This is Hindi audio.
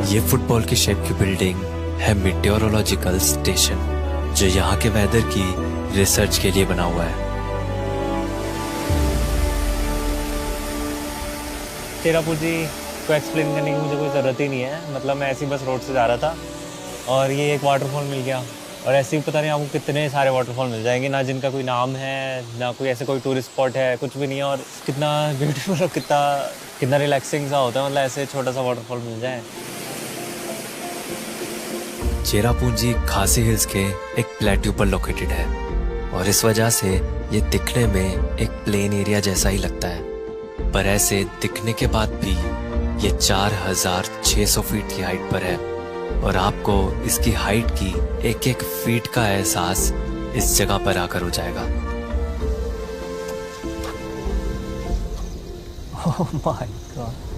ये फुटबॉल की शेप की बिल्डिंग है मीटेओरोलॉजिकल स्टेशन, जो यहाँ के वेदर की रिसर्च के लिए बना हुआ है। चेरापूंजी को एक्सप्लेन करने की मुझे कोई ज़रूरत ही नहीं है। मतलब मैं ऐसे ही बस रोड से जा रहा था और ये एक वाटरफॉल मिल गया। और ऐसे ही पता नहीं आपको कितने सारे वाटरफॉल मिल जाएंगे, ना जिनका कोई नाम है, ना कोई ऐसे कोई टूरिस्ट स्पॉट है, कुछ भी नहीं है। और कितना ब्यूटीफुल और कितना कितना रिलैक्सिंग सा होता है, मतलब ऐसे छोटा सा वाटरफॉल मिल जाए। चेरापूंजी खासी हिल्स के एक प्लेट्यू पर लोकेटेड है और इस वजह से ये दिखने में एक प्लेन एरिया जैसा ही लगता है। पर ऐसे दिखने के बाद भी ये 4600 फीट की हाइट पर है और आपको इसकी हाइट की एक एक फीट का एहसास इस जगह पर आकर हो जाएगा। Oh my God.